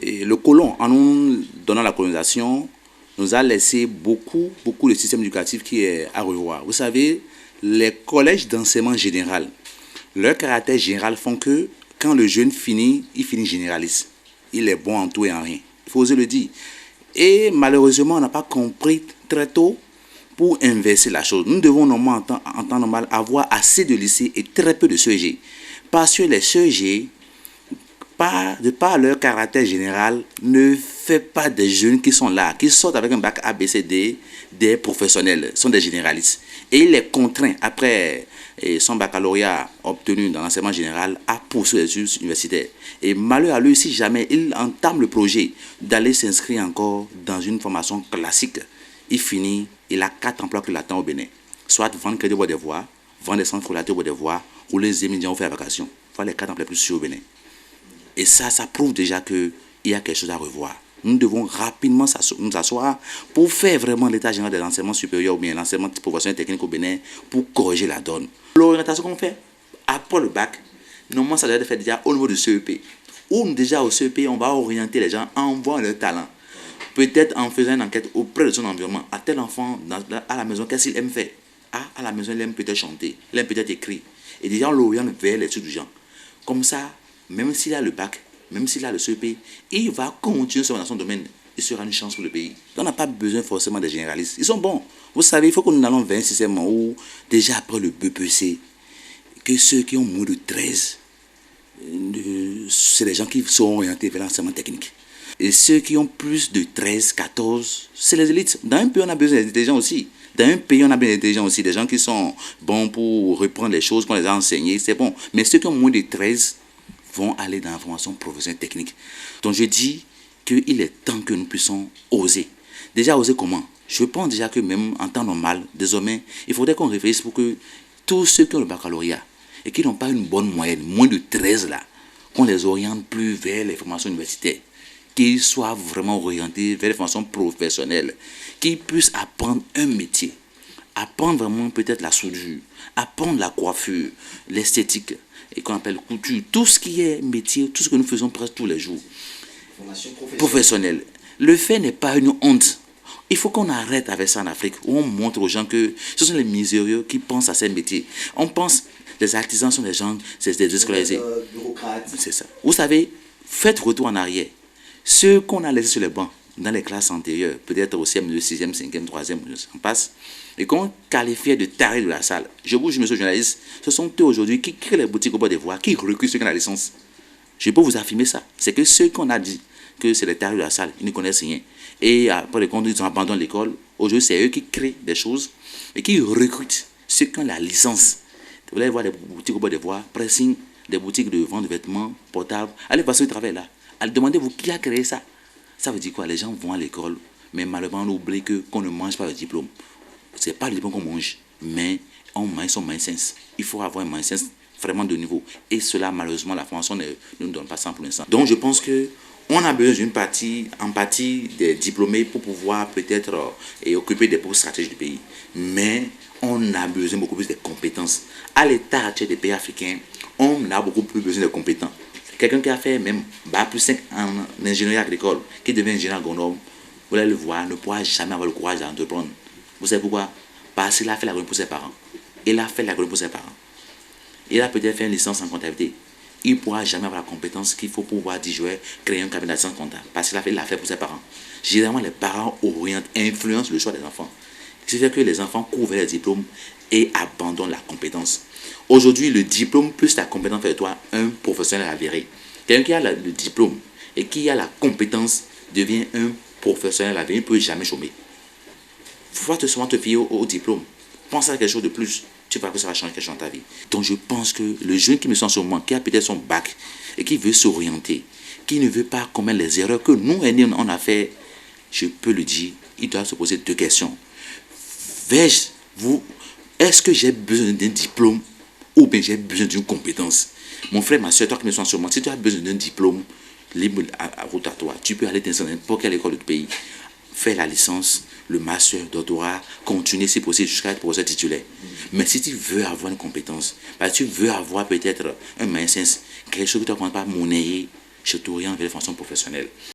Et le colon, en nous donnant la colonisation, nous a laissé beaucoup de systèmes éducatifs qui est à revoir. Vous savez, les collèges d'enseignement général, leur caractère général font que quand le jeune finit, il finit généraliste. Il est bon en tout et en rien. Il faut oser le dire. Et malheureusement, on n'a pas compris très tôt pour inverser la chose. Nous devons normalement, en temps normal, avoir assez de lycées et très peu de CEG. Parce que les CEG, de par leur caractère général, ne fait pas des jeunes qui sont là, qui sortent avec un bac A, B, C, D, des professionnels, sont des généralistes. Et il les contraint, après son baccalauréat obtenu dans l'enseignement général, à poursuivre les études universitaires. Et malheur à lui, si jamais il entame le projet d'aller s'inscrire encore dans une formation classique, il finit, il a 4 emplois qui l'attendent au Bénin. Soit vendre crédit au bois des voies, vendre des centres relatés au bois des voies, ou les étudiants faire la vacation. Voilà les 4 emplois plus sûrs au Bénin. Et ça prouve déjà qu'il y a quelque chose à revoir. Nous devons rapidement nous asseoir pour faire vraiment l'état général de l'enseignement supérieur ou bien l'enseignement professionnel technique au Bénin pour corriger la donne. L'orientation qu'on fait après le bac, normalement ça doit être fait déjà au niveau du CEP. Ou déjà au CEP, on va orienter les gens en voyant leur talent. Peut-être en faisant une enquête auprès de son environnement. À tel enfant à la maison, qu'est-ce qu'il aime faire? À la maison, il aime peut-être chanter, il aime peut-être écrire. Et déjà on l'oriente vers les études du genre. Comme ça, même s'il a le bac, même s'il a le CEP, il va continuer dans son domaine. Il sera une chance pour le pays. On n'a pas besoin forcément des généralistes. Ils sont bons. Vous savez, il faut que nous allons vers un système où, déjà après le BPC, que ceux qui ont moins de 13, c'est les gens qui sont orientés vers l'enseignement technique. Et ceux qui ont plus de 13, 14, c'est les élites. Dans un pays, on a besoin d'intelligents aussi. Dans un pays, on a besoin d'intelligents aussi. Des gens qui sont bons pour reprendre les choses qu'on les a enseignées, c'est bon. Mais ceux qui ont moins de 13, vont aller dans la formation professionnelle technique. Donc je dis qu'il est temps que nous puissions oser. Déjà oser comment? Je pense déjà que même en temps normal, désormais, il faudrait qu'on réfléchisse pour que tous ceux qui ont le baccalauréat et qui n'ont pas une bonne moyenne, moins de 13 là, qu'on les oriente plus vers les formations universitaires, qu'ils soient vraiment orientés vers les formations professionnelles, qu'ils puissent apprendre un métier, apprendre vraiment peut-être la soudure, apprendre la coiffure, l'esthétique, et qu'on appelle couture, tout ce qui est métier, tout ce que nous faisons presque tous les jours. Formation professionnelle. Le fait n'est pas une honte. Il faut qu'on arrête avec ça en Afrique, où on montre aux gens que ce sont les misérieux qui pensent à ces métiers. On pense, les artisans sont des gens, c'est des déscolarisés. C'est ça. Vous savez, faites retour en arrière. Ceux qu'on a laissés sur les bancs, dans les classes antérieures, peut-être au CM2, 6e, 5e, 3e, on passe, et qu'on qualifiait de tarés de la salle. Je bouge, monsieur journaliste, ce sont eux aujourd'hui qui créent les boutiques au bord des voies, qui recrutent ceux qui ont la licence. Je peux vous affirmer ça. C'est que ceux qu'on a dit que c'est les tarés de la salle, ils ne connaissent rien. Et après le compte, ils ont abandonné l'école. Aujourd'hui, c'est eux qui créent des choses et qui recrutent ceux qui ont la licence. Vous allez voir des boutiques au bord des voies, pressing, des boutiques de vente de vêtements portables. Allez passer au travail là. Allez, demandez-vous qui a créé ça. Ça veut dire quoi? Les gens vont à l'école, mais malheureusement, on oublie qu'on ne mange pas le diplôme. Ce n'est pas le diplôme qu'on mange, mais on mange son mindset. Il faut avoir un mindset vraiment de niveau. Et cela, malheureusement, la formation ne nous donne pas ça pour l'instant. Donc, je pense qu'on a besoin d'une partie des diplômés pour pouvoir peut-être occuper des postes stratégiques du pays. Mais on a besoin beaucoup plus de compétences. À l'état actuel des pays africains, on a beaucoup plus besoin de compétences. Quelqu'un qui a fait même Bac plus 5 en ingénierie agricole, qui devient ingénieur agronome, vous allez le voir, ne pourra jamais avoir le courage d'entreprendre. Vous savez pourquoi? Parce qu'il a fait l'agronomie pour ses parents. Il a fait l'agronomie pour ses parents. Il a peut-être fait une licence en comptabilité. Il ne pourra jamais avoir la compétence qu'il faut pouvoir créer un cabinet d'assistance comptable. Parce qu'il l'a fait pour ses parents. Généralement, les parents orientent, influencent le choix des enfants. Ce qui fait que les enfants couvrent les diplômes et abandonnent la compétence. Aujourd'hui, le diplôme plus la compétence fait de toi un professionnel avéré. Quelqu'un qui a le diplôme et qui a la compétence devient un professionnel avéré. Il ne peut jamais chômer. Il faut te souvent te fier au diplôme. Pense à quelque chose de plus. Tu vas voir que ça va changer quelque chose dans ta vie. Donc je pense que le jeune qui me sent sur moi, qui a peut-être son bac et qui veut s'orienter, qui ne veut pas commettre les erreurs que nous, on a fait, je peux le dire, il doit se poser 2 questions. Est-ce que j'ai besoin d'un diplôme ou bien j'ai besoin d'une compétence? Mon frère, ma soeur, toi qui me sens sur moi, si tu as besoin d'un diplôme, libre à toi, tu peux aller t'inscrire dans n'importe quelle école du pays, faire la licence, le master, le doctorat, continuer si possible jusqu'à être professeur titulaire. Mais si tu veux avoir une compétence, tu veux avoir peut-être un mindset, quelque chose que tu ne comprends pas monnayer, je t'oriente vers les fonctions professionnelles.